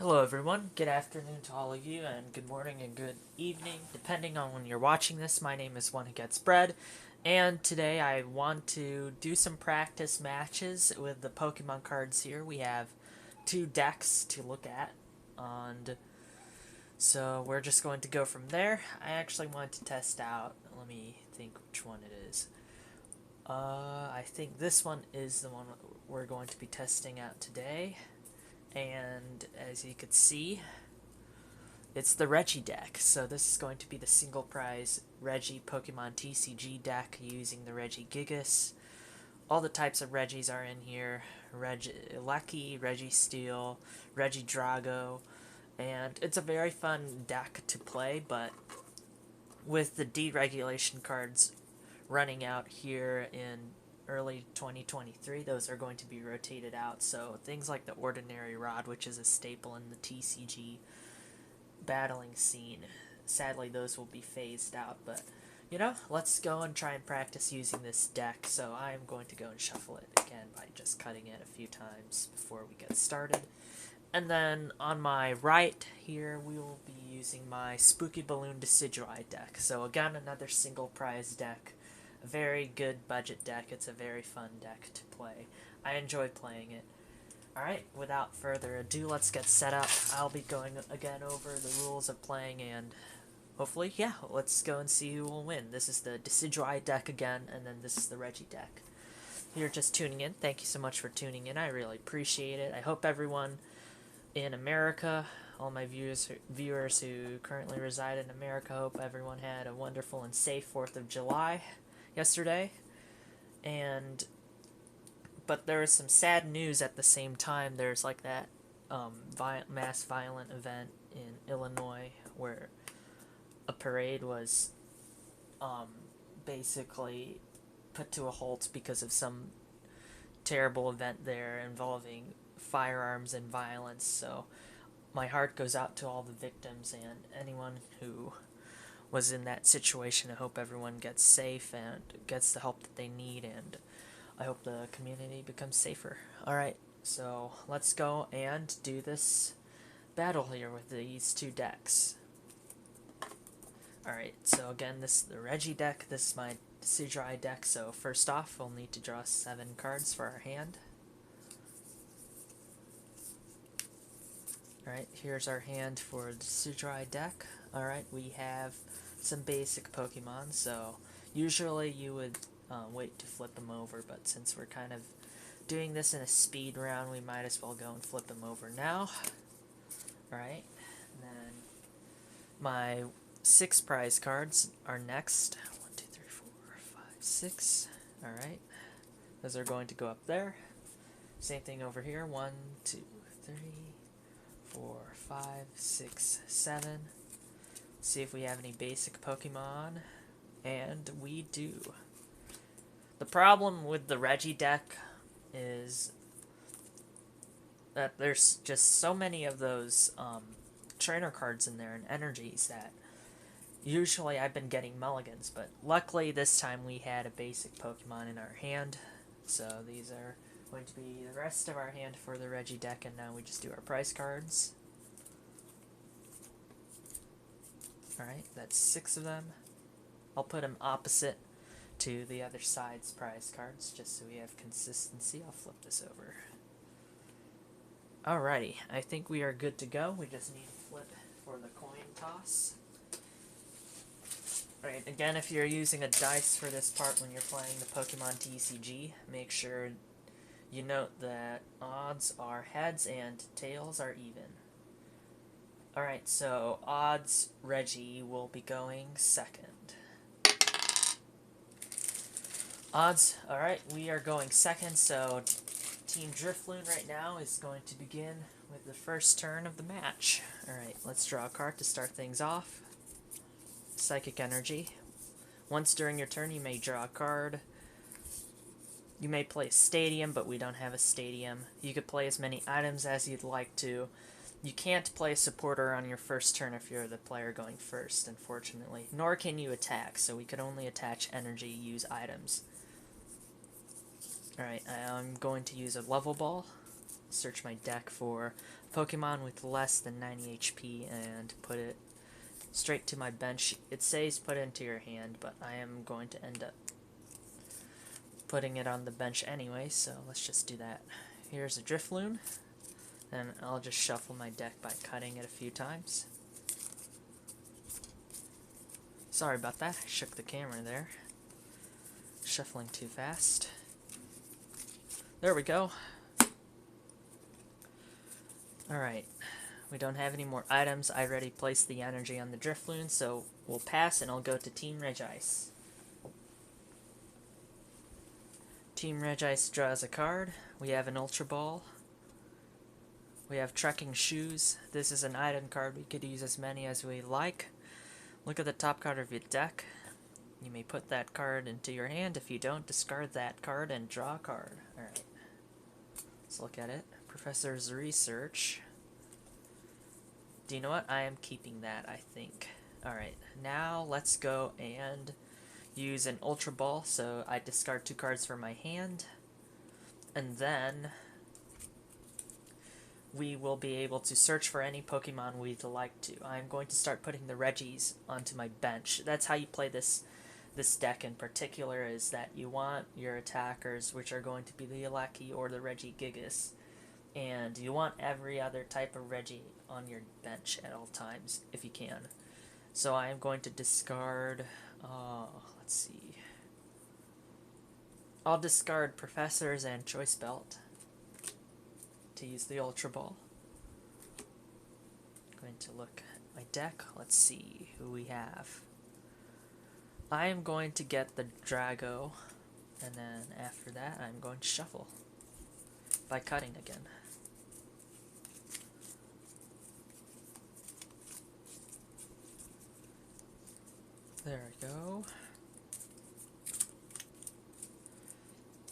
Hello everyone, good afternoon to all of you, and good morning and good evening, depending on when you're watching this. My name is One Who Gets Bread, and today I want to do some practice matches with the Pokemon cards here. We have two decks to look at, and so we're just going to go from there. I actually want to test out, let me think which one it is. I think this one is the one we're going to be testing out today. And as you could see, it's the Regi deck. So this is going to be the single prize Regi Pokemon TCG deck using the Regi Gigas. All the types of Regis are in here. Regi Lucky, Regi Steel, Regi Drago, and it's a very fun deck to play, but with the deregulation cards running out here in early 2023, those are going to be rotated out. So things like the Ordinary Rod, which is a staple in the TCG battling scene, sadly those will be phased out. But let's go and try and practice using this deck. So I'm going to go and shuffle it again by just cutting it a few times before we get started. And then on my right here, we will be using my Spooky Balloon Decidueye deck. So again, another single prize deck. A very good budget deck. It's a very fun deck to play. I enjoy playing it. Alright, without further ado, let's get set up. I'll be going again over the rules of playing, and hopefully, let's go and see who will win. This is the Decidueye deck again, and then this is the Regi deck. If you're just tuning in, thank you so much for tuning in. I really appreciate it. I hope everyone in America, all my viewers who currently reside in America, hope everyone had a wonderful and safe 4th of July yesterday. But there is some sad news at the same time. There's like that mass violent event in Illinois where a parade was basically put to a halt because of some terrible event there involving firearms and violence. So my heart goes out to all the victims and anyone who was in that situation. I hope everyone gets safe and gets the help that they need, and I hope the community becomes safer. Alright, so let's go and do this battle here with these two decks. Alright, so again, this is the Regi deck, this is my Decidueye deck. So first off, we'll need to draw 7 cards for our hand. Alright, here's our hand for the Decidueye deck. Alright, we have some basic Pokemon, so usually you would wait to flip them over, but since we're kind of doing this in a speed round, we might as well go and flip them over now. Alright, then my 6 prize cards are next. 1, 2, 3, 4, 5, 6. Alright, those are going to go up there. Same thing over here. 1, 2, 3, 4, 5, 6, 7. Let's see if we have any basic Pokemon. And we do. The problem with the Regi deck is that there's just so many of those trainer cards in there and energies that usually I've been getting mulligans, but luckily this time we had a basic Pokemon in our hand. So these are going to be the rest of our hand for the Regi deck, and now we just do our prize cards. Alright, that's 6 of them. I'll put them opposite to the other side's prize cards, just so we have consistency. I'll flip this over. Alrighty, I think we are good to go. We just need to flip for the coin toss. Alright, again, if you're using a dice for this part when you're playing the Pokemon TCG, make sure you note that odds are heads and tails are even. Alright, so odds, Regi will be going second. Odds, alright, we are going second, so Team Drifloon right now is going to begin with the first turn of the match. Alright, let's draw a card to start things off. Psychic Energy. Once during your turn, you may draw a card. You may play a stadium, but we don't have a stadium. You could play as many items as you'd like to. You can't play a supporter on your first turn if you're the player going first, unfortunately. Nor can you attack, so we could only attach energy, use items. Alright, I'm going to use a level ball. search my deck for Pokemon with less than 90 HP and put it straight to my bench. It says put it into your hand, but I am going to end up putting it on the bench anyway, so let's just do that. Here's a Drifloon, and I'll just shuffle my deck by cutting it a few times. Sorry about that, I shook the camera there. Shuffling too fast. There we go. Alright, we don't have any more items. I already placed the energy on the Drifloon, so we'll pass and I'll go to Team Regi. Team Regi draws a card. We have an Ultra Ball. We have Trekking Shoes. This is an item card. We could use as many as we like. Look at the top card of your deck. You may put that card into your hand. If you don't, discard that card and draw a card. Alright. Let's look at it. Professor's Research. Do you know what? I am keeping that, I think. Alright, now let's go and use an Ultra Ball. So I discard 2 cards from my hand. And then we will be able to search for any Pokemon we'd like to. I'm going to start putting the Regis onto my bench. That's how you play this deck in particular, is that you want your attackers, which are going to be the Aleki or the Regigigas, and you want every other type of Regi on your bench at all times, if you can. So I am going to discard, let's see. I'll discard Professors and Choice Belt to use the Ultra Ball. I'm going to look at my deck. Let's see who we have. I am going to get the Drago, and then after that I'm going to shuffle by cutting again. There we go.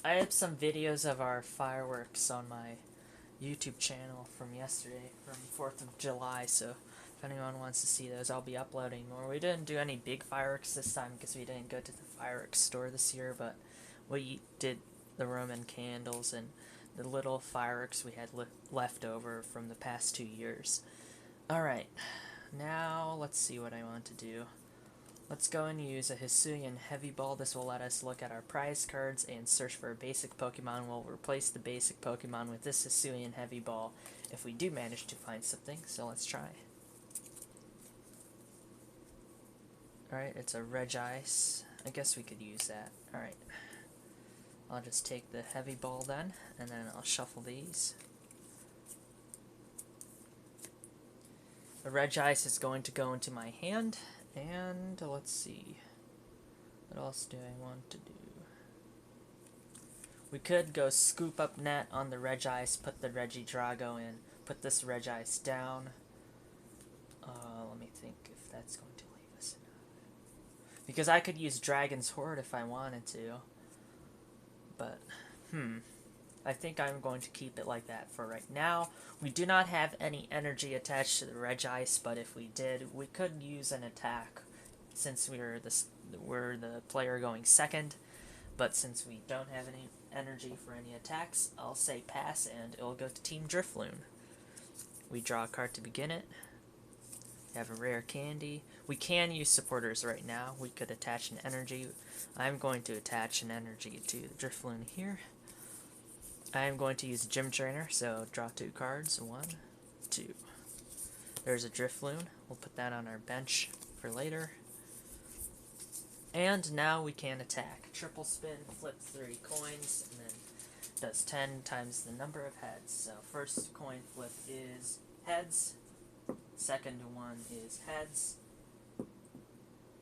I have some videos of our fireworks on my YouTube channel from yesterday, from 4th of July, so if anyone wants to see those, I'll be uploading more. We didn't do any big fireworks this time because we didn't go to the fireworks store this year, but we did the Roman candles and the little fireworks we had left over from the past 2 years. Alright, now let's see what I want to do. Let's go and use a Hisuian Heavy Ball. This will let us look at our prize cards and search for a basic Pokemon. We'll replace the basic Pokemon with this Hisuian Heavy Ball if we do manage to find something, so let's try. Alright, it's a Regice. I guess we could use that. Alright. I'll just take the Heavy Ball then, and then I'll shuffle these. The Regice is going to go into my hand, and let's see. What else do I want to do? We could go Scoop Up Net on the Regice, put the Regidrago in, put this Regice down. Let me think if that's going to leave us enough. Because I could use Dragon's Horde if I wanted to. But, I think I'm going to keep it like that for right now. We do not have any energy attached to the Regice, but if we did, we could use an attack since we're the player going second. But since we don't have any energy for any attacks, I'll say pass and it'll go to Team Drifloon. We draw a card to begin it. We have a rare candy. We can use supporters right now. We could attach an energy. I'm going to attach an energy to the Drifloon here. I am going to use a Gym Trainer, so draw 2 cards. 1, 2. There's a Drifloon. We'll put that on our bench for later. And now we can attack. Triple spin, flip 3 coins, and then does 10 times the number of heads. So first coin flip is heads. Second one is heads.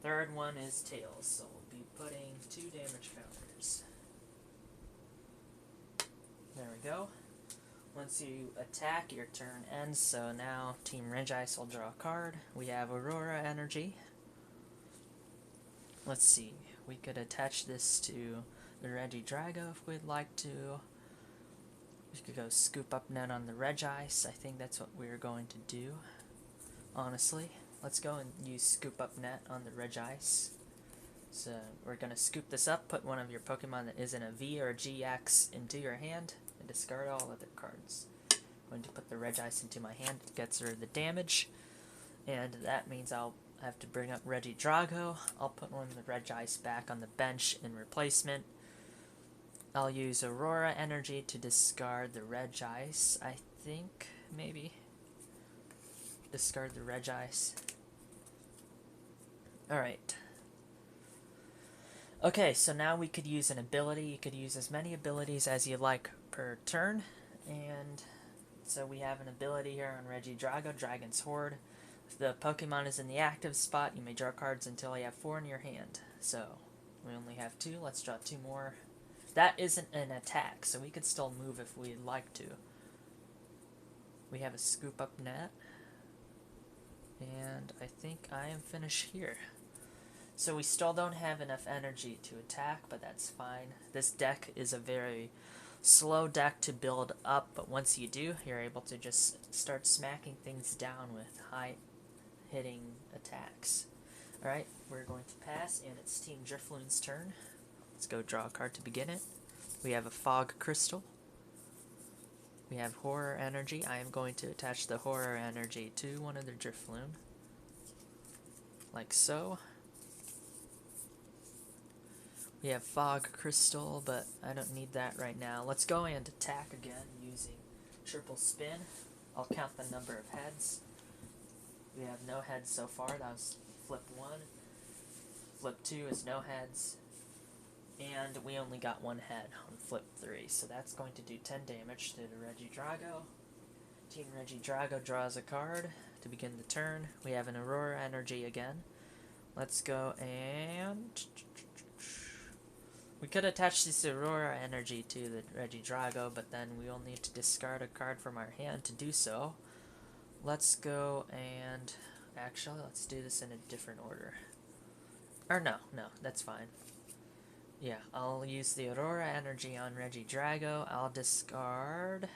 Third one is tails. So we'll be putting 2 damage counters. There we go. Once you attack, your turn ends. So now Team Regice will draw a card. We have Aurora Energy. Let's see. We could attach this to the Regidrago if we'd like to. We could go Scoop Up Net on the Regice. I think that's what we're going to do. Honestly, let's go and use Scoop Up Net on the Regice. So we're going to scoop this up, put one of your Pokemon that isn't a V or a GX into your hand, and discard all other cards. going to put the Regice into my hand. It gets rid of the damage. And that means I'll have to bring up Regi Drago. I'll put one of the Regice back on the bench in replacement. I'll use Aurora Energy to discard the Regice, I think, maybe. Discard the Regice. Alright. Okay, so now we could use an ability. You could use as many abilities as you like per turn. And so we have an ability here on Regi Drago, Dragon's Horde. If the Pokemon is in the active spot, you may draw cards until you have 4 in your hand. So, we only have 2. Let's draw 2 more. That isn't an attack, so we could still move if we'd like to. We have a Scoop Up Net. And I think I am finished here. So we still don't have enough energy to attack, but that's fine. This deck is a very slow deck to build up, but once you do, you're able to just start smacking things down with high hitting attacks. Alright, we're going to pass, and it's Team Drifloon's turn. Let's go draw a card to begin it. We have a Fog Crystal. We have Horror Energy. I am going to attach the Horror Energy to one of the Drifloon. Like so. We have Fog Crystal, but I don't need that right now. Let's go and attack again using Triple Spin. I'll count the number of heads. We have no heads so far. That was flip 1. Flip 2 is no heads. And we only got 1 head on flip 3. So that's going to do 10 damage to the Regi Drago. Team Regi Drago draws a card to begin the turn. We have an Aurora Energy again. Let's go and... we could attach this Aurora Energy to the Regi Drago, but then we will need to discard a card from our hand to do so. Let's go and... actually, let's do this in a different order. Or no, that's fine. Yeah, I'll use the Aurora Energy on Regi Drago. I'll discard...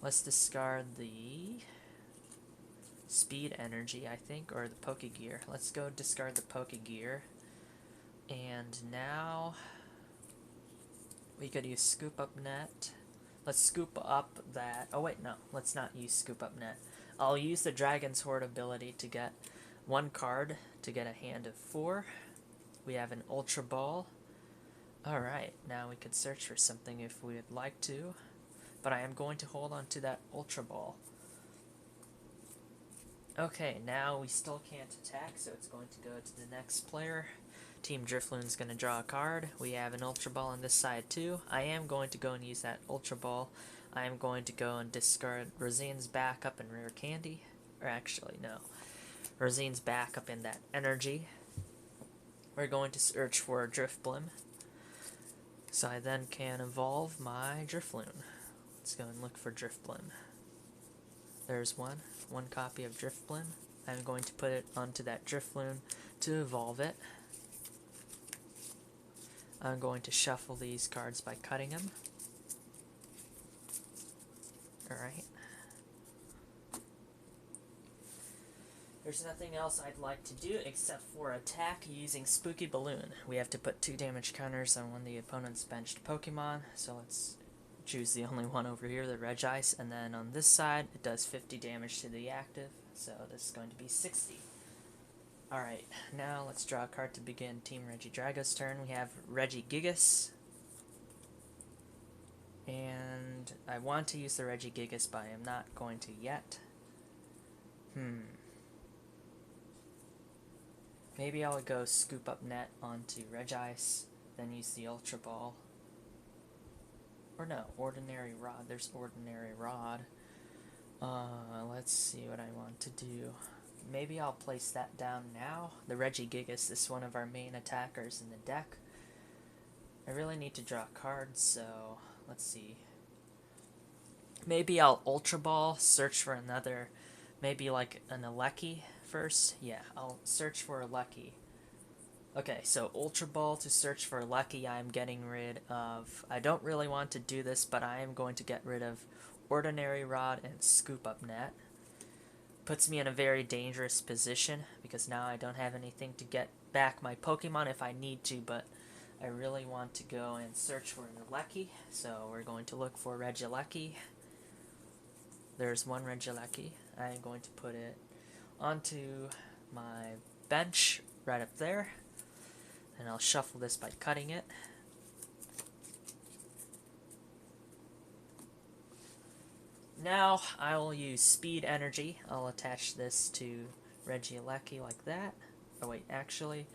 let's discard the... Speed Energy, I think, or the Pokegear. Let's go discard the Pokegear. And now... we could use Scoop Up Net. Let's scoop up that... oh wait, no. Let's not use Scoop Up Net. I'll use the Dragon's Horde ability to get 1 card to get a hand of 4. We have an Ultra Ball. Alright, now we could search for something if we would like to. But I am going to hold on to that Ultra Ball. Okay, now we still can't attack, so it's going to go to the next player. Team Drifloon's going to draw a card. We have an Ultra Ball on this side too. I am going to go and use that Ultra Ball. I am going to go and discard Rosine's backup and Rare Candy. Or actually, no. Rosine's backup in that energy. We're going to search for a Drifblim. So I then can evolve my Drifloon. Let's go and look for Drifblim. There's one copy of Drifblim. I'm going to put it onto that Drifloon to evolve it. I'm going to shuffle these cards by cutting them. Alright. There's nothing else I'd like to do except for attack using Spooky Balloon. We have to put 2 damage counters on one of the opponent's benched Pokemon, so let's choose the only one over here, the Regice, and then on this side it does 50 damage to the active, so this is going to be 60. Alright, now let's draw a card to begin Team Regi Drago's turn. We have Regigigas. And I want to use the Regigigas, but I am not going to yet. Maybe I'll go Scoop Up Net onto Regice, then use the Ultra Ball. Or no, Ordinary Rod. There's Ordinary Rod. Let's see what I want to do. Maybe I'll place that down now. The Regigigas is one of our main attackers in the deck. I really need to draw cards, so let's see. Maybe I'll Ultra Ball, search for another, maybe like an Alecki first. Yeah, I'll search for Alecki. Okay, so Ultra Ball to search for Alecki. I'm getting rid of... I don't really want to do this, but I am going to get rid of Ordinary Rod and Scoop Up Net. Puts me in a very dangerous position, because now I don't have anything to get back my Pokemon if I need to, but I really want to go and search for an Alecki, so we're going to look for Regieleki. there's one Regieleki. I'm going to put it onto my bench right up there, and I'll shuffle this by cutting it. Now I will use speed energy. I'll attach this to Regieleki like that. Oh wait, actually,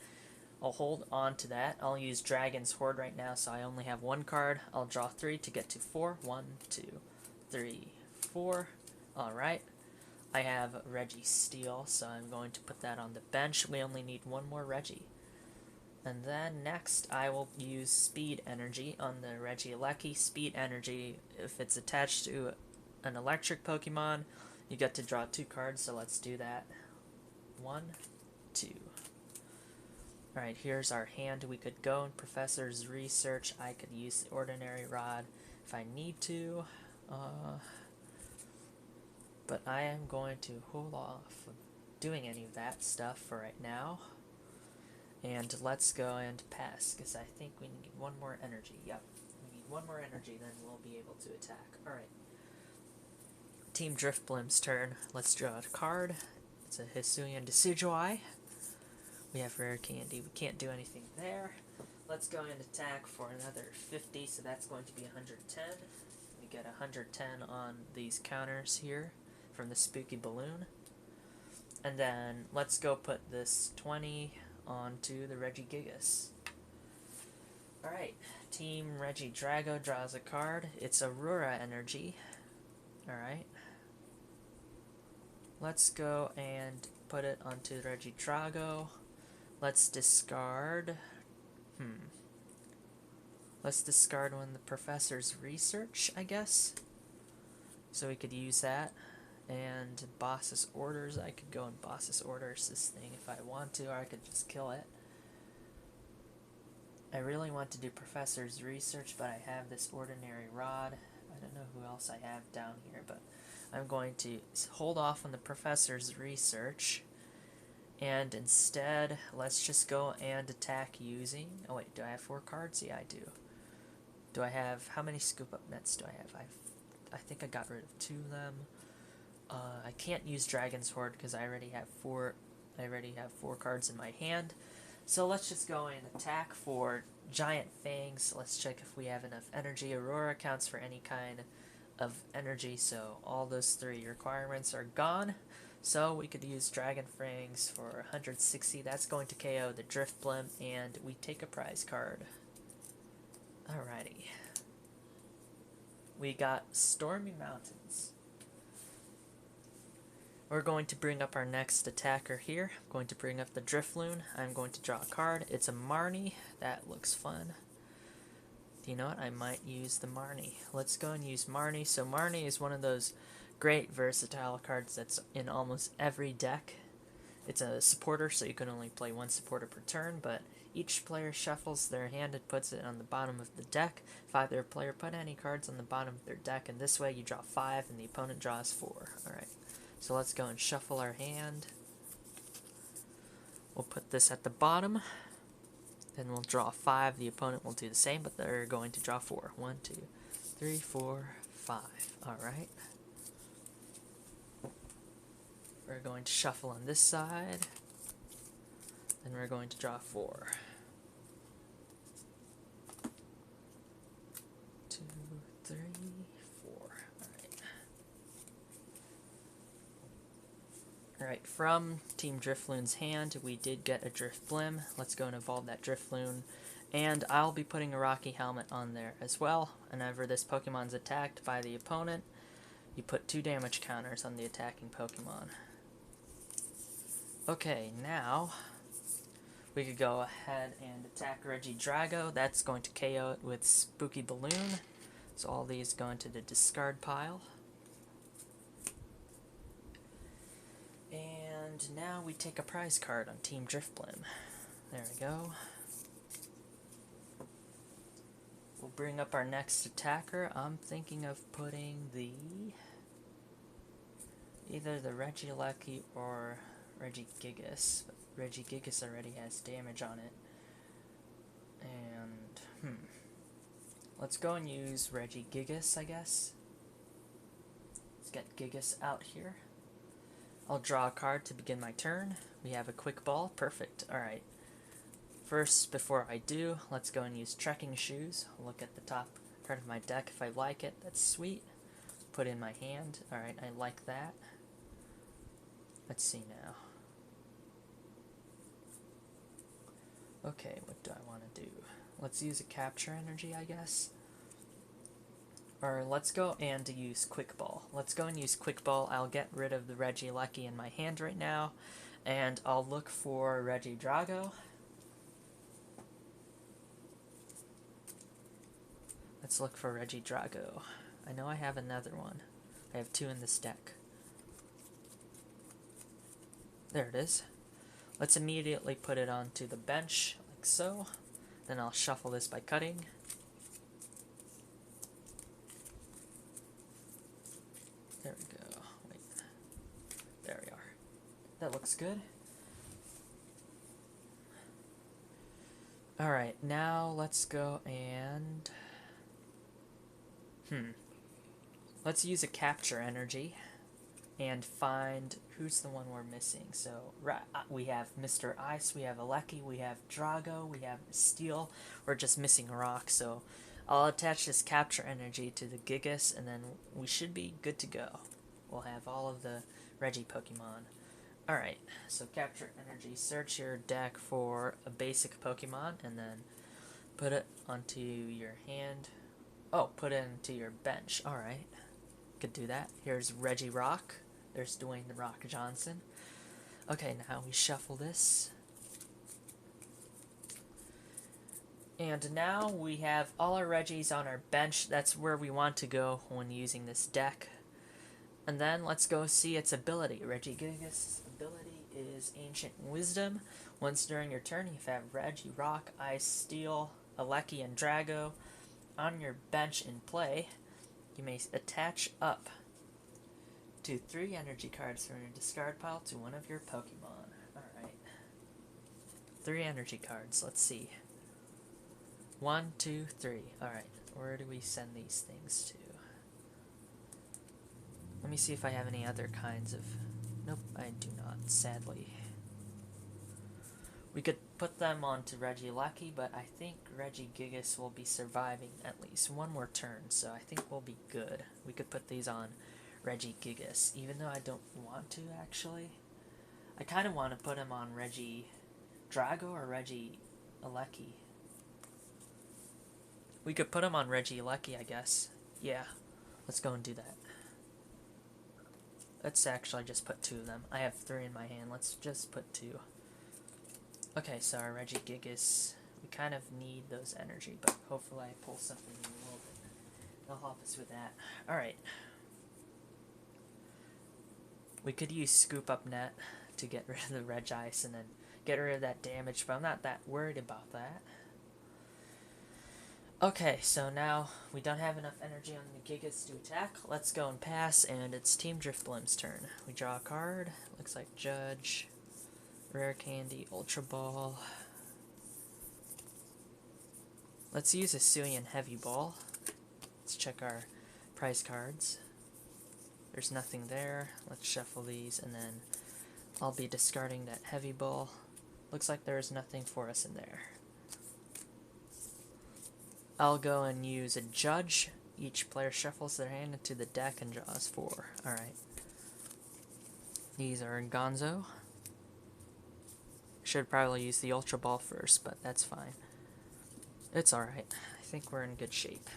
I'll hold on to that. I'll use Dragon's Horde right now, so I only have one card. I'll draw 3 to get to 4. 1, 2, 3, 4. Alright. I have Regi Steel, so I'm going to put that on the bench. We only need one more Regi. And then next, I will use Speed Energy on the Regieleki. Speed Energy, if it's attached to an electric Pokemon, you get to draw 2 cards, so let's do that. 1, 2. Alright, here's our hand. We could go in Professor's Research. I could use the Ordinary Rod if I need to. But I am going to hold off of doing any of that stuff for right now. And let's go and pass, because I think we need one more energy. Yep, we need one more energy, then we'll be able to attack. Alright. Team Driftblim's turn. Let's draw a card. It's a Hisuian Decidueye. We have Rare Candy. We can't do anything there. Let's go and attack for another 50, so that's going to be 110. We get 110 on these counters here from the Spooky Balloon. And then let's go put this 20 onto the Regigigas. Alright, Team Regidrago draws a card. It's Aurora Energy. Alright. Let's go and put it onto Regidrago. Let's discard... Let's discard one of the Professor's Research, I guess. So we could use that. And Boss's Orders, I could go and Boss's Orders this thing if I want to, or I could just kill it. I really want to do Professor's Research, but I have this Ordinary Rod. I don't know who else I have down here, but I'm going to hold off on the Professor's Research. And instead, let's just go and attack using... Oh wait, do I have 4 cards? Yeah, I do. Do I have... How many Scoop Up Nets do I have? I think I got rid of 2 of them. I can't use Dragon's Horde because I already have 4 cards in my hand. So let's just go and attack for Giant Fangs. Let's check if we have enough energy. Aurora counts for any kind of energy, so all those 3 requirements are gone. So we could use Dragon Fangs for 160. That's going to KO the Driftblim, and we take a prize card. Alrighty. We got Stormy Mountains. We're going to bring up our next attacker here. I'm going to bring up the Drifloon. I'm going to draw a card. It's a Marnie. That looks fun. You know what? I might use the Marnie. Let's go and use Marnie. So Marnie is one of those great versatile cards that's in almost every deck. It's a supporter, so you can only play 1 supporter per turn, but each player shuffles their hand and puts it on the bottom of the deck. If either player put any cards on the bottom of their deck, and this way you draw 5 and the opponent draws 4. Alright, so let's go and shuffle our hand. We'll put this at the bottom. Then we'll draw 5. The opponent will do the same, but they're going to draw 4. 1, 2, 3, 4, 5. Alright. We're going to shuffle on this side. Then we're going to draw 4. 2, 3, 4. Alright. Alright, from Team Drifloon's hand, we did get a Driftblim. Let's go and evolve that Drifloon. And I'll be putting a Rocky Helmet on there as well. Whenever this Pokemon's attacked by the opponent, you put 2 damage counters on the attacking Pokemon. Okay, now we could go ahead and attack Regidrago. That's going to KO it with Spooky Balloon. So all these go into the discard pile. And now we take a prize card on Team Driftblim. There we go. We'll bring up our next attacker. I'm thinking of putting either the Regieleki or Regigigas. But Regigigas already has damage on it. And, let's go and use Regigigas, I guess. Let's get Gigas out here. I'll draw a card to begin my turn. We have a quick ball. Perfect. Alright. First, before I do, let's go and use trekking shoes. I'll look at the top part of my deck if I like it. That's sweet. Put in my hand. Alright, I like that. Let's see now. Okay, what do I want to do? Let's use a capture energy, I guess. Or let's go and use quick ball. Let's go and use quick ball. I'll get rid of the Regieleki in my hand right now. And I'll look for Regidrago. Let's look for Regidrago. I know I have another one. I have two in this deck. There it is. Let's immediately put it onto the bench, like so. Then I'll shuffle this by cutting. There we go. Wait. There we are. That looks good. Alright, now let's go and... Let's use a capture energy and find who's the one we're missing. So we have Mr. Ice, we have Aleki, we have Drago, we have Steel. We're just missing a rock, so I'll attach this capture energy to the Gigas, and then we should be good to go. We'll have all of the Regi Pokemon. Alright, so capture energy. Search your deck for a basic Pokemon, and then put it onto your hand. Oh, put it into your bench. Alright, could do that. Here's Regirock. There's Dwayne The Rock Johnson. Okay, now we shuffle this. And now we have all our Regis on our bench. That's where we want to go when using this deck. And then let's go see its ability. Regigigas' ability is Ancient Wisdom. Once during your turn, if you have Regirock, Ice, Steel, Aleki, and Drago on your bench in play, you may attach up to 3 energy cards from your discard pile to one of your Pokemon. Alright. 3 energy cards. Let's see. 1, 2, 3. Alright. Where do we send these things to? Let me see if I have any other kinds of... Nope, I do not, sadly. We could put them onto Regieleki, but I think Regigigas will be surviving at least one more turn, so I think we'll be good. We could put these on Regigigas, even though I don't want to, actually. I kind of want to put him on Regidrago or Regieleki. We could put him on Regieleki, I guess. Yeah, let's go and do that. Let's actually just put 2 of them. I have 3 in my hand. Let's just put 2. Okay, so our Regigigas, we kind of need those energy, but hopefully I pull something in a little bit. They'll help us with that. Alright. We could use Scoop Up Net to get rid of the Regice and then get rid of that damage, but I'm not that worried about that. Okay, so now we don't have enough energy on the Gigas to attack. Let's go and pass, and it's Team Drifblim's turn. We draw a card. Looks like Judge, Rare Candy, Ultra Ball. Let's use a Suian Heavy Ball. Let's check our prize cards. There's nothing there. Let's shuffle these, and then I'll be discarding that Heavy Ball. Looks like there's nothing for us in there. I'll go and use a Judge. Each player shuffles their hand into the deck and draws 4. Alright. These are Gonzo. Should probably use the Ultra Ball first, but that's fine. It's alright. I think we're in good shape.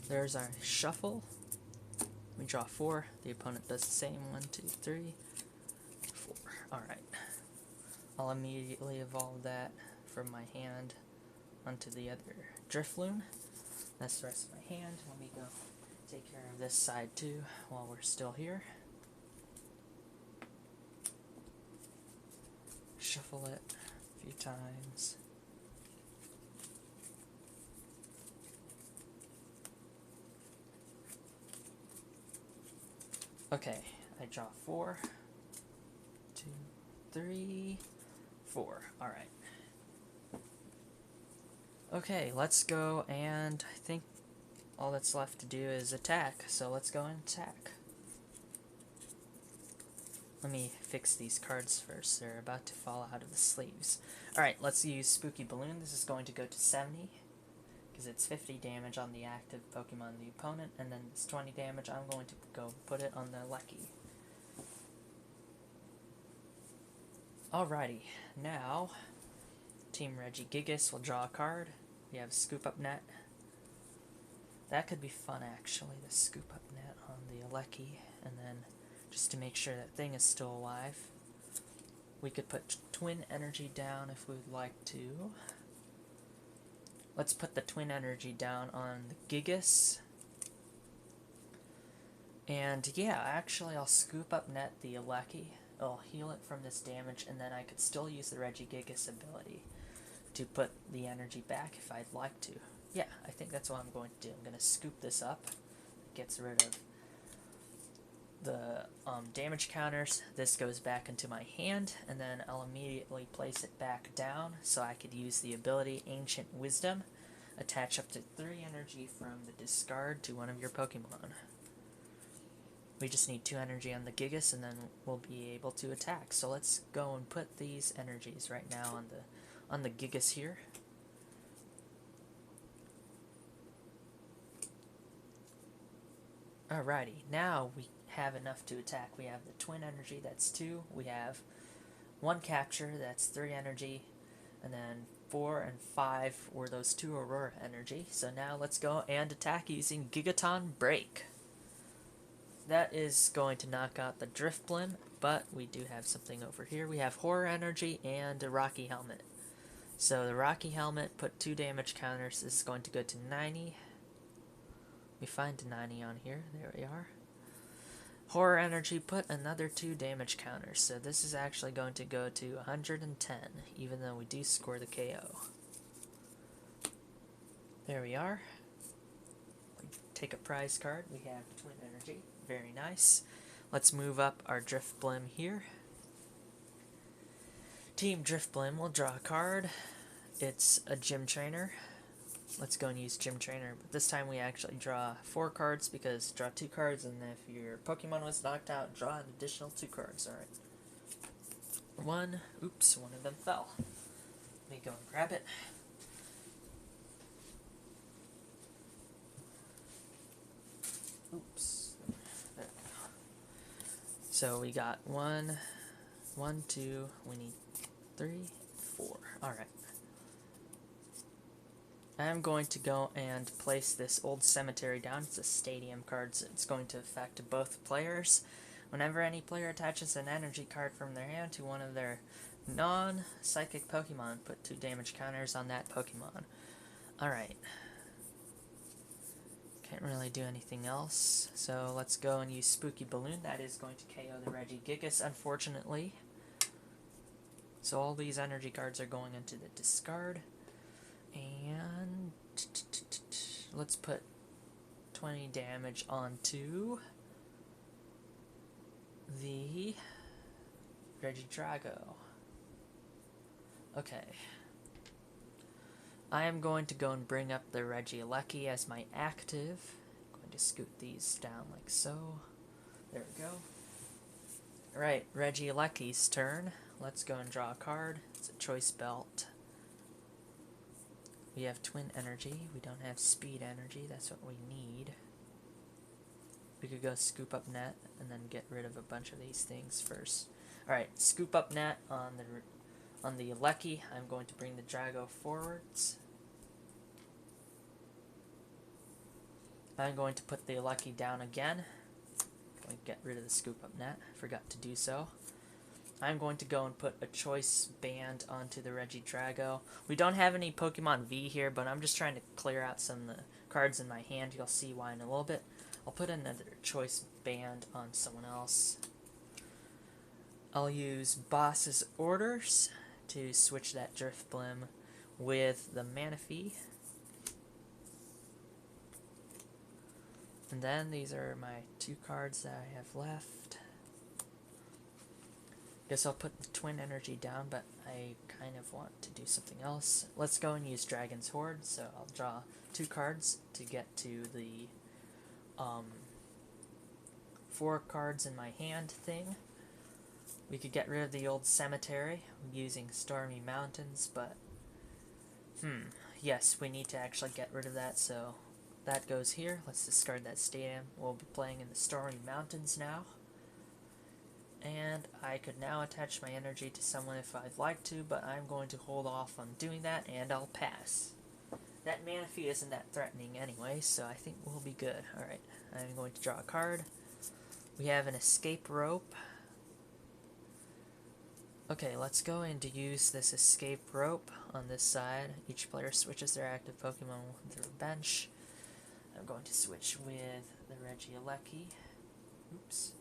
There's our shuffle. We draw 4. The opponent does the same. 1, 2, 3, 4. Alright. I'll immediately evolve that from my hand onto the other Drifloon. That's the rest of my hand. Let me go take care of this side too while we're still here. Shuffle it a few times. Okay, I draw 4, 2, 3, 4. Alright. Okay, let's go, and I think all that's left to do is attack, so let's go and attack. Let me fix these cards first, they're about to fall out of the sleeves. Alright, let's use Spooky Balloon. This is going to go to 70, because it's 50 damage on the active Pokemon of the opponent, and then this 20 damage, I'm going to go put it on the Lucky. Alrighty, now, Team Regi Gigas will draw a card. We have Scoop Up Net. That could be fun, actually, the Scoop Up Net on the Alecki, and then just to make sure that thing is still alive, we could put Twin Energy down if we would like to. Let's put the Twin Energy down on the Gigas. And yeah, actually I'll Scoop Up Net the Alecki. I'll heal it from this damage, and then I could still use the Regigigas ability to put the energy back if I'd like to. Yeah, I think that's what I'm going to do. I'm going to scoop this up. It gets rid of the damage counters. This goes back into my hand, and then I'll immediately place it back down so I could use the ability Ancient Wisdom. Attach up to 3 energy from the discard to one of your Pokemon. We just need 2 energy on the Gigas, and then we'll be able to attack. So let's go and put these energies right now on the Gigas here. Alrighty, now we have enough to attack. We have the Twin Energy, that's 2. We have 1 Capture, that's 3 energy. And then 4 and 5 were those 2 Aurora energy. So now let's go and attack using Gigaton Break. That is going to knock out the Drifblim, but we do have something over here. We have Horror Energy and a Rocky Helmet. So the Rocky Helmet put 2 damage counters. This is going to go to 90. We find 90 on here. There we are. Horror Energy put another 2 damage counters. So this is actually going to go to 110, even though we do score the KO. There we are. We take a prize card. We have Twin Energy. Very nice. Let's move up our Drifblim here. Team Drifblim will draw a card. It's a Gym Trainer. Let's go and use Gym Trainer, but this time we actually draw 4 cards, because draw 2 cards, and if your Pokemon was knocked out, draw an additional 2 cards. Alright. One of them fell. Let me go and grab it. Oops. There we go. So we got 1, 2, we need 3, 4. Alright. I'm going to go and place this Old Cemetery down. It's a stadium card, so it's going to affect both players. Whenever any player attaches an energy card from their hand to one of their non-psychic Pokemon, put 2 damage counters on that Pokemon. Alright. Can't really do anything else, so let's go and use Spooky Balloon. That is going to KO the Regigigas, unfortunately. So all these energy cards are going into the discard. And let's put 20 damage onto the Regidrago. Okay. I am going to go and bring up the Regieleki as my active. I'm going to scoot these down like so. There we go. Alright, Regieleki's turn. Let's go and draw a card. It's a Choice Belt. We have Twin Energy. We don't have Speed Energy. That's what we need. We could go Scoop Up Net and then get rid of a bunch of these things first. Alright, Scoop Up Net on the Alecki. I'm going to bring the Drago forwards. I'm going to put the Alecki down again. Going to get rid of the Scoop Up Net. I forgot to do so. I'm going to go and put a Choice Band onto the Regidrago. We don't have any Pokemon V here, but I'm just trying to clear out some of the cards in my hand. You'll see why in a little bit. I'll put another Choice Band on someone else. I'll use Boss's Orders to switch that Drifblim with the Manaphy. And then these are my 2 cards that I have left. Guess I'll put the twin energy down, but I kind of want to do something else. Let's go and use Dragon's Horde, so I'll draw 2 cards to get to the 4 cards in my hand thing. We could get rid of the old cemetery using Stormy Mountains, but yes, we need to actually get rid of that, so that goes here. Let's discard that stadium. We'll be playing in the Stormy Mountains now. And I could now attach my energy to someone if I'd like to, but I'm going to hold off on doing that, and I'll pass. That Manaphy isn't that threatening anyway, so I think we'll be good. Alright, I'm going to draw a card. We have an escape rope. Okay, let's go in to use this escape rope on this side. Each player switches their active Pokemon with their bench. I'm going to switch with the Regi. Oops.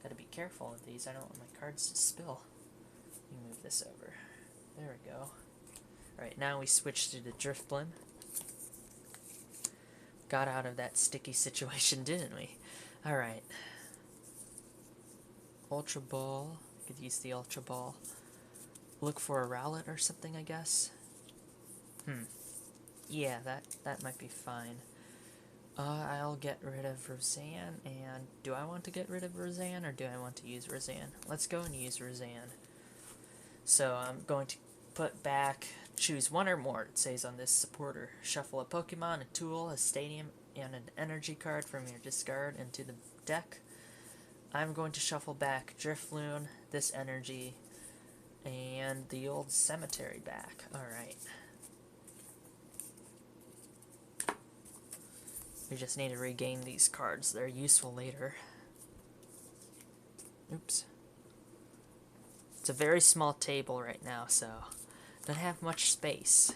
Gotta be careful with these. I don't want my cards to spill. Let me move this over. There we go. Alright, now we switch to the Drifblim. Got out of that sticky situation, didn't we? Alright. Ultra Ball. Could use the Ultra Ball. Look for a Rowlet or something, I guess. Yeah, that might be fine. I'll get rid of Roseanne, and do I want to get rid of Roseanne, or do I want to use Roseanne? Let's go and use Roseanne. So I'm going to put back, choose one or more, it says on this supporter. Shuffle a Pokemon, a tool, a stadium, and an energy card from your discard into the deck. I'm going to shuffle back Drifloon, this energy, and the old cemetery back. Alright. We just need to regain these cards. They're useful later. Oops. It's a very small table right now, so don't have much space.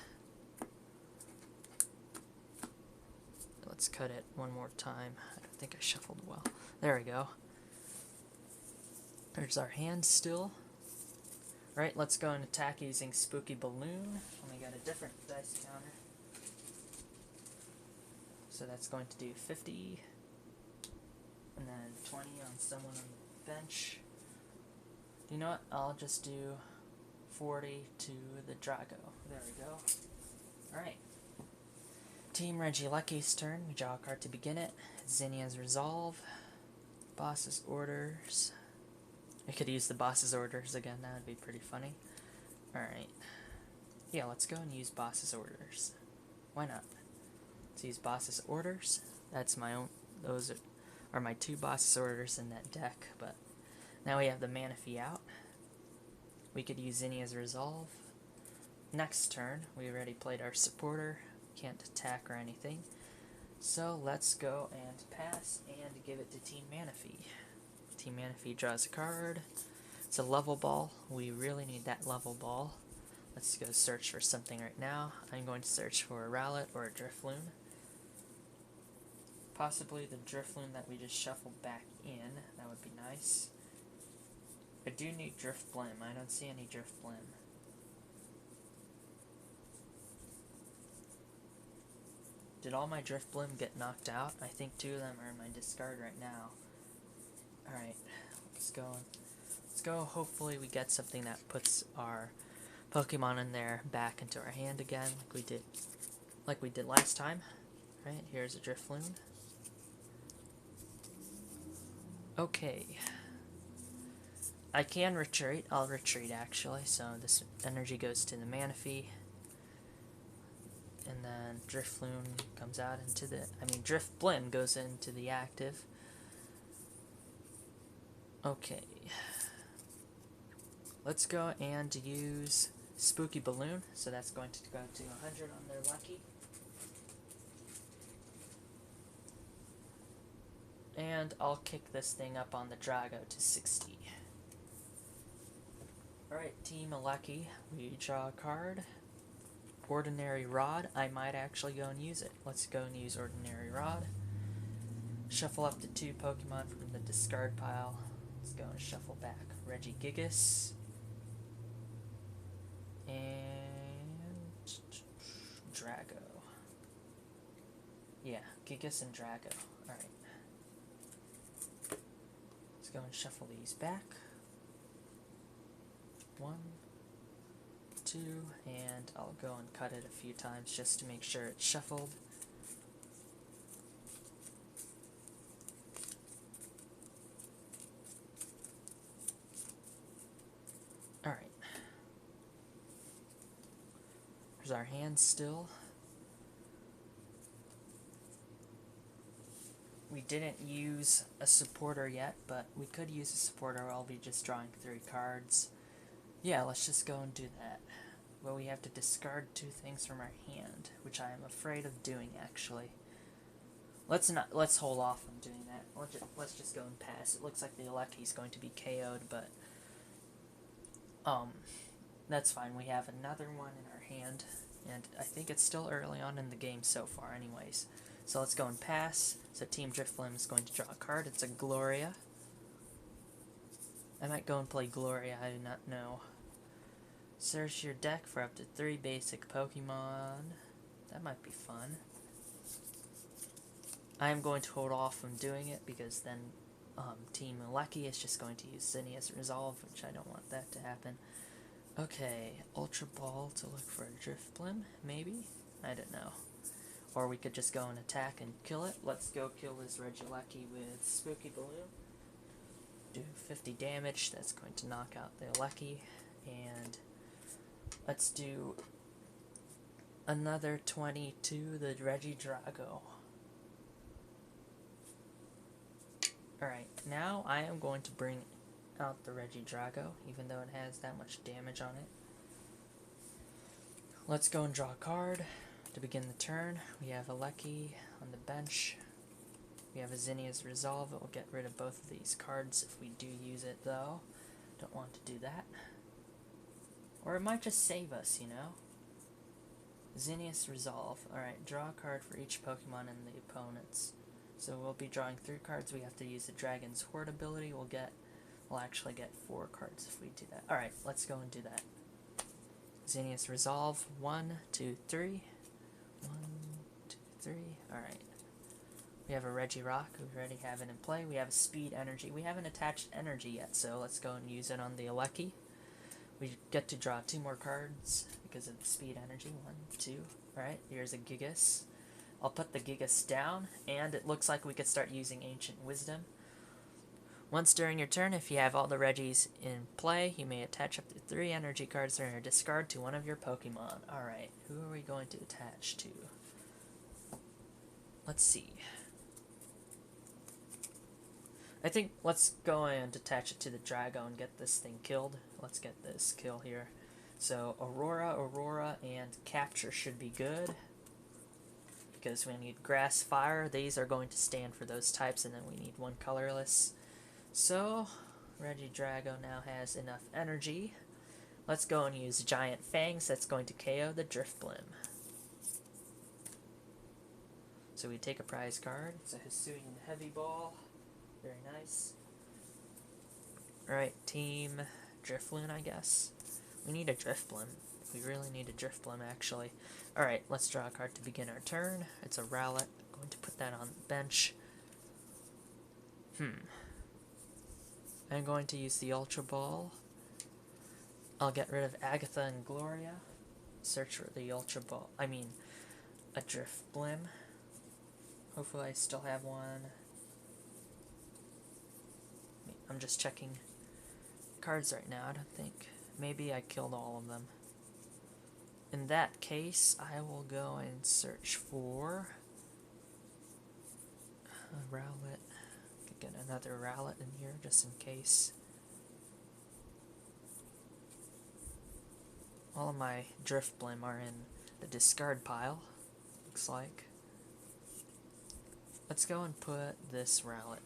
Let's cut it one more time. I don't think I shuffled well. There we go. There's our hand still. Alright, let's go and attack using Spooky Balloon. Only got a different dice counter. So that's going to do 50. And then 20 on someone on the bench. You know what? I'll just do 40 to the Drago. There we go. Alright. Team Regielekki's turn. We draw a card to begin it. Zinnia's Resolve. Boss's Orders. I could use the Boss's Orders again. That would be pretty funny. Alright. Yeah, let's go and use Boss's Orders. Why not? Let's use Boss's Orders. That's my own. Those are my 2 Boss's Orders in that deck. But now we have the Manaphy out. We could use Zinnia's Resolve. Next turn, we already played our supporter. Can't attack or anything. So let's go and pass and give it to Team Manaphy. Team Manaphy draws a card. It's a level ball. We really need that level ball. Let's go search for something right now. I'm going to search for a Rowlet or a Drifloon. Possibly the Drifloon that we just shuffled back in. That would be nice. I do need Drifblim. I don't see any Drifblim. Did all my Drifblim get knocked out? I think 2 of them are in my discard right now. Alright, let's go. Let's go. Hopefully we get something that puts our Pokemon in there back into our hand again, like we did last time. Right, here's a Drifloon. Okay. I can retreat. I'll retreat actually. So this energy goes to the Manaphy. And then Drifloon comes out into the... Drifblim goes into the active. Okay. Let's go and use Spooky Balloon. So that's going to go to 100 on their lucky. And I'll kick this thing up on the Drago to 60. Alright, Team Alecki, we draw a card. Ordinary Rod. I might actually go and use it. Let's go and use Ordinary Rod. Shuffle up to 2 Pokemon from the discard pile. Let's go and shuffle back Regigigas. And Drago. Yeah, Gigas and Drago. Alright. Let's go and shuffle these back. 1, 2, and I'll go and cut it a few times just to make sure it's shuffled. Alright. There's our hand still. We didn't use a supporter yet, but we could use a supporter. I'll be just drawing 3 cards. Yeah, let's just go and do that. But we have to discard 2 things from our hand, which I am afraid of doing, actually. Let's hold off on doing that. Let's just go and pass. It looks like the Alecki's going to be KO'd, but that's fine. We have another one in our hand, and I think it's still early on in the game so far anyways. So let's go and pass. So Team Drifblim is going to draw a card. It's a Gloria. I might go and play Gloria, I do not know. Search your deck for up to 3 basic Pokemon. That might be fun. I am going to hold off from doing it because then Team Alecki is just going to use Zinnia's Resolve, which I don't want that to happen. Okay, Ultra Ball to look for a Drifblim, maybe? I don't know. Or we could just go and attack and kill it. Let's go kill this Regieleki with Spooky Balloon. Do 50 damage, that's going to knock out the Alecki. And let's do another 20 to the Regidrago. Alright, now I am going to bring out the Regidrago, even though it has that much damage on it. Let's go and draw a card. To begin the turn, we have Alecki on the bench. We have a Zinnia's Resolve. It will get rid of both of these cards if we do use it, though. Don't want to do that. Or it might just save us, you know? Zinnia's Resolve. Alright, draw a card for each Pokemon in the opponent's. So we'll be drawing 3 cards. We have to use the Dragon's Horde ability. We'll actually get 4 cards if we do that. Alright, let's go and do that. Zinnia's Resolve. 1, 2, 3. 1, 2, 3. Alright. We have a Regirock. We already have it in play. We have a Speed Energy. We haven't attached Energy yet, so let's go and use it on the Alecki. We get to draw 2 more cards because of the Speed Energy. 1, 2. Alright, here's a Gigas. I'll put the Gigas down, and it looks like we could start using Ancient Wisdom. Once during your turn, if you have all the Regis in play, you may attach up to 3 energy cards or discard to one of your Pokemon. Alright, who are we going to attach to? Let's see. I think let's go and attach it to the Drago and get this thing killed. Let's get this kill here. So Aurora, and Capture should be good. Because we need Grass, Fire. These are going to stand for those types, and then we need 1 colorless. So, Regidrago now has enough energy. Let's go and use Giant Fangs. That's going to KO the Drifblim. So we take a prize card. It's a Hisuian Heavy Ball. Very nice. Alright, Team Drifloon, I guess. We need a Drifblim. We really need a Drifblim, actually. Alright, let's draw a card to begin our turn. It's a Rowlet. I'm going to put that on the bench. I'm going to use the Ultra Ball. I'll get rid of Agatha and Gloria. Search for the Ultra Ball. I mean, a Drifblim. Hopefully I still have one. I'm just checking cards right now. I don't think. Maybe I killed all of them. In that case, I will go and search for a Rowlet. Could get another Rowlet in here just in case. All of my Drifblim are in the discard pile, looks like. Let's go and put this Rowlet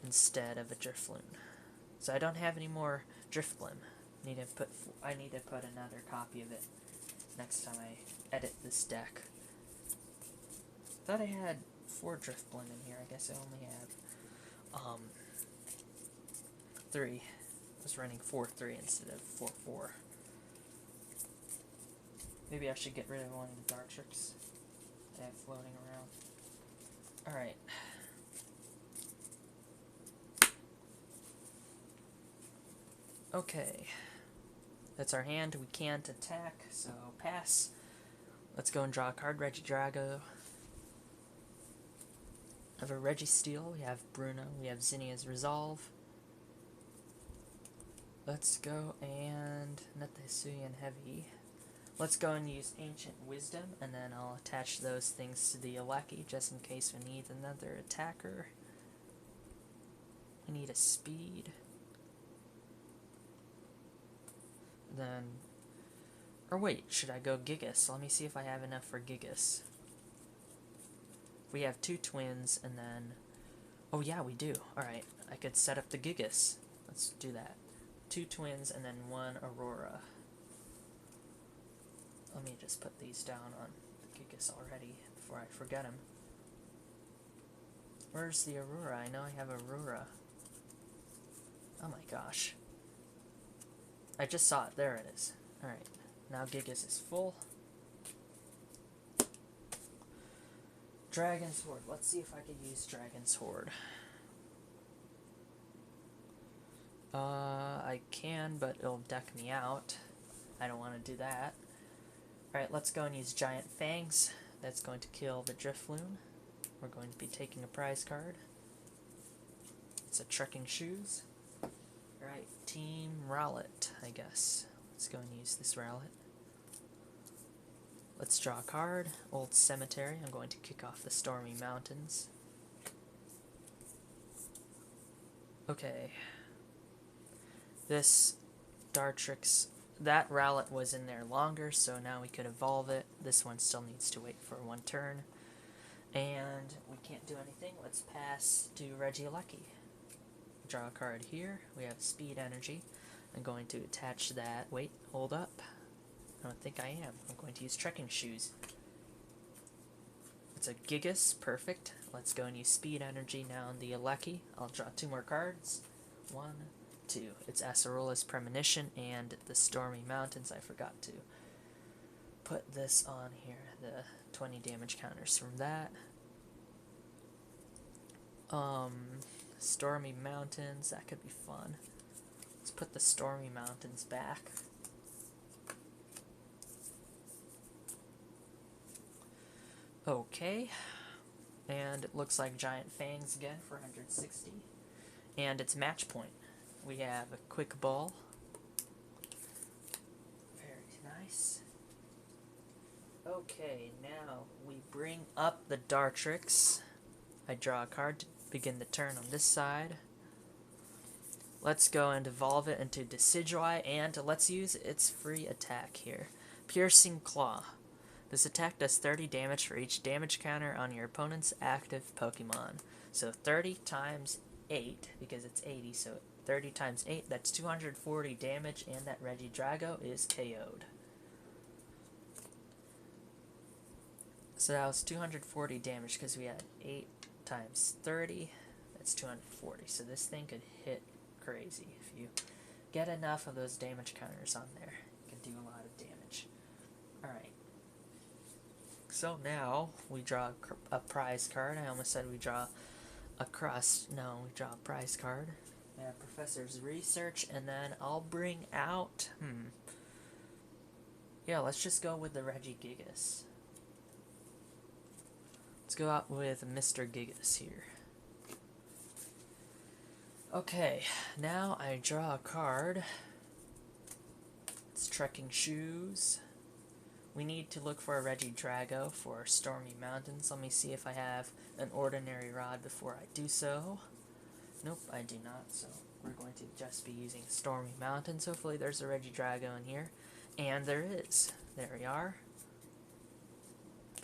instead of a Drifloon. So I don't have any more Drifblim. I need to put another copy of it next time I edit this deck. Thought I had 4 Drifblim in here. I guess I only have 3. I was running 4-3 instead of 4-4. Maybe I should get rid of one of the Dartrix I have floating around. Alright. Okay. That's our hand. We can't attack, so pass. Let's go and draw a card. Regi Drago. We have a Registeel. We have Bruno. We have Zinnia's Resolve. Let's go and not the Hisuian Heavy. Let's go and use Ancient Wisdom, and then I'll attach those things to the Aleki just in case we need another attacker. We need a speed. Then, or wait, should I go Gigas? Let me see if I have enough for Gigas. We have 2 twins, and then, oh yeah, we do. Alright, I could set up the Gigas. Let's do that. 2 twins, and then 1 Aurora. Let me just put these down on the Gigas already before I forget them. Where's the Aurora? I know I have Aurora. Oh my gosh. I just saw it. There it is. Alright. Now Gigas is full. Dragon's Horde. Let's see if I can use Dragon's Horde. I can, but it'll deck me out. I don't want to do that. Alright, let's go and use Giant Fangs. That's going to kill the Drifloon. We're going to be taking a prize card. It's a Trekking Shoes. Alright, Team Rowlet, I guess. Let's go and use this Rowlet. Let's draw a card. Old Cemetery. I'm going to kick off the Stormy Mountains. Okay. This Dartrix, that Rowlet was in there longer, so now we could evolve it. This one still needs to wait for 1 turn. And we can't do anything. Let's pass to Regieleki. Draw a card here. We have Speed Energy. I'm going to attach that. Wait, hold up. I don't think I am. I'm going to use Trekking Shoes. It's a Gigas. Perfect. Let's go and use Speed Energy now on the Aleki. I'll draw 2 more cards. 1, 2. It's Acerola's Premonition and the Stormy Mountains. I forgot to put this on here. The 20 damage counters from that. Stormy Mountains. That could be fun. Let's put the Stormy Mountains back. Okay, and it looks like Giant Fangs again for 160, and it's match point. We have a Quick Ball, very nice. Okay, now we bring up the Dartrix. I draw a card to begin the turn on this side. Let's go and evolve it into Decidueye, and let's use its free attack here. Piercing Claw. This attack does 30 damage for each damage counter on your opponent's active Pokemon. So 30 times 8, because it's 80, so 30 times 8, that's 240 damage, and that Regidrago is KO'd. So that was 240 damage, because we had 8 times 30, that's 240. So this thing could hit crazy. If you get enough of those damage counters on there, you can do a lot of damage. Alright. So now we draw a prize card. I almost said we draw a we draw a prize card. We have Professor's Research, and then I'll bring out, yeah, let's just go with the Regigigas. Let's go out with Mr. Gigas here. Okay, now I draw a card. It's Trekking Shoes. We need to look for a Regidrago for Stormy Mountains. Let me see if I have an Ordinary Rod before I do so. Nope, I do not, so we're going to just be using Stormy Mountains. Hopefully there's a Regidrago in here. And there is. There we are.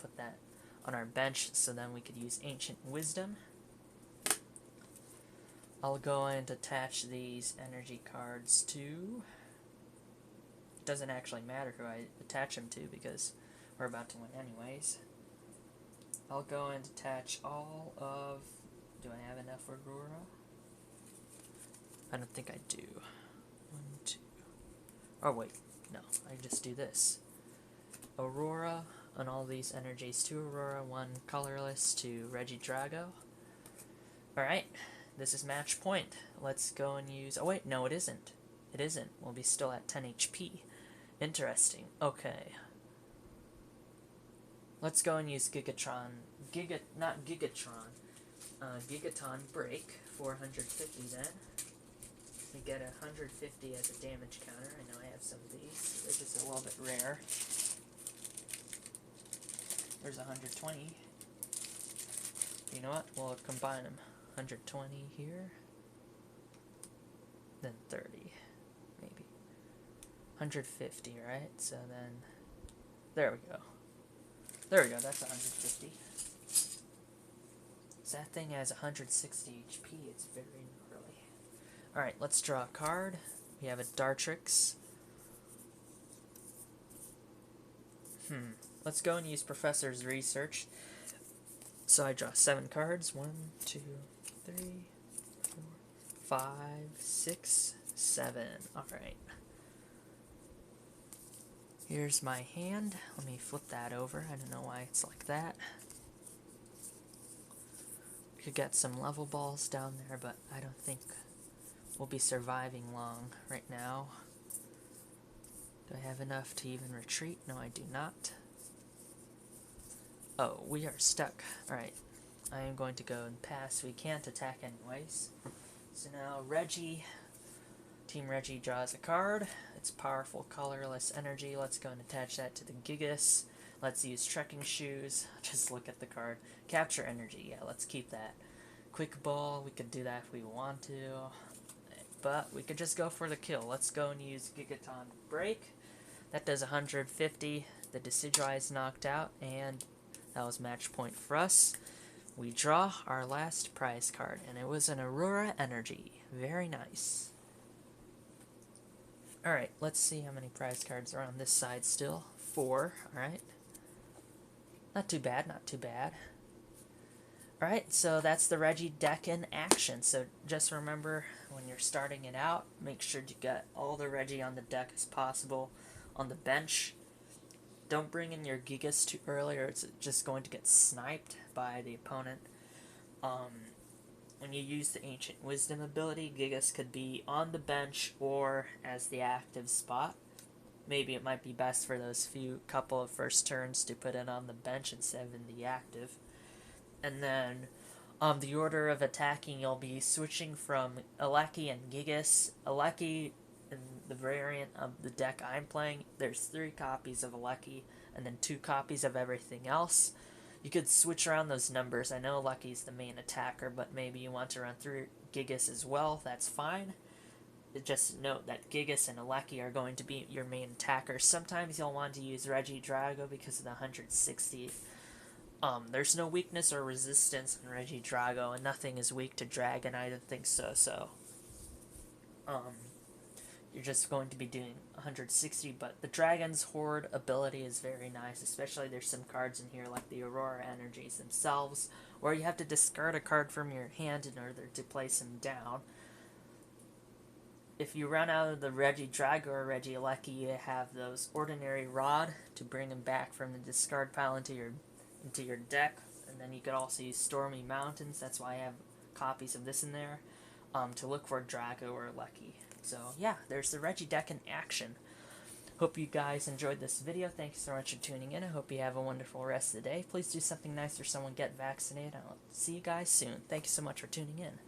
Put that on our bench so then we could use Ancient Wisdom. I'll go and attach these energy cards to... It doesn't actually matter who I attach them to because we're about to win anyways. I'll go and attach all of... Do I have enough Aurora? I don't think I do. 1, 2... Oh wait, no, I just do this. Aurora on all these energies. 2 Aurora, 1 colorless to Regidrago. Alright, this is match point. Let's go and use... Oh wait, no it isn't. It isn't. We'll be still at 10 HP. Interesting. Okay. Let's go and use Gigaton Break, 450 then. We get 150 as a damage counter. I know I have some of these. They're just a little bit rare. There's 120. You know what? We'll combine them. 120 here. Then 30. Maybe. 150, right? So then... There we go. There we go. That's 150. So that thing has 160 HP. It's very gnarly. Alright, let's draw a card. We have a Dartrix. Let's go and use Professor's Research. So I draw 7 cards. 1, 2, 3, 4, 5, 6, 7. Alright. Here's my hand. Let me flip that over. I don't know why it's like that. Could get some level balls down there, but I don't think we'll be surviving long right now. Do I have enough to even retreat? No, I do not. Oh, we are stuck. Alright. I am going to go and pass. We can't attack anyways. So now Regi, Team Regi draws a card. It's powerful colorless energy. Let's go and attach that to the Gigas. Let's use trekking shoes. Just look at the card. Capture energy. Yeah, let's keep that. Quick ball. We could do that if we want to. But we could just go for the kill. Let's go and use Gigaton Break. That does 150. The Decidueye is knocked out, and that was match point for us. We draw our last prize card, and it was an Aurora Energy. Very nice. Alright, let's see how many prize cards are on this side still. 4, alright. Not too bad, not too bad. Alright, so that's the Regi deck in action. So just remember, when you're starting it out, make sure to get all the Regi on the deck as possible on the bench. Don't bring in your Gigas too early, or it's just going to get sniped by the opponent. When you use the Ancient Wisdom ability, Gigas could be on the bench or as the active spot. Maybe it might be best for those couple of first turns to put it on the bench instead of in the active. And then the order of attacking, you'll be switching from Aleki and Gigas. Aleki, in the variant of the deck I'm playing, there's 3 copies of Aleki and then 2 copies of everything else. You could switch around those numbers. I know Lucky's the main attacker, but maybe you want to run through Gigas as well. That's fine. Just note that Gigas and Aleki are going to be your main attackers. Sometimes you'll want to use Regidrago because of the 160. There's no weakness or resistance in Regidrago, and nothing is weak to Dragon. I don't think so. You're just going to be doing 160, but the Dragon's Horde ability is very nice, especially there's some cards in here like the Aurora Energies themselves, where you have to discard a card from your hand in order to place them down. If you run out of the Regidrago or Regieleki, you have those Ordinary Rod to bring them back from the discard pile into your deck, and then you could also use Stormy Mountains. That's why I have copies of this in there, to look for Drago or Lucky. So yeah, there's the Regi deck in action. Hope you guys enjoyed this video. Thank you so much for tuning in. I hope you have a wonderful rest of the day. Please do something nice for someone, get vaccinated. I'll see you guys soon. Thank you so much for tuning in.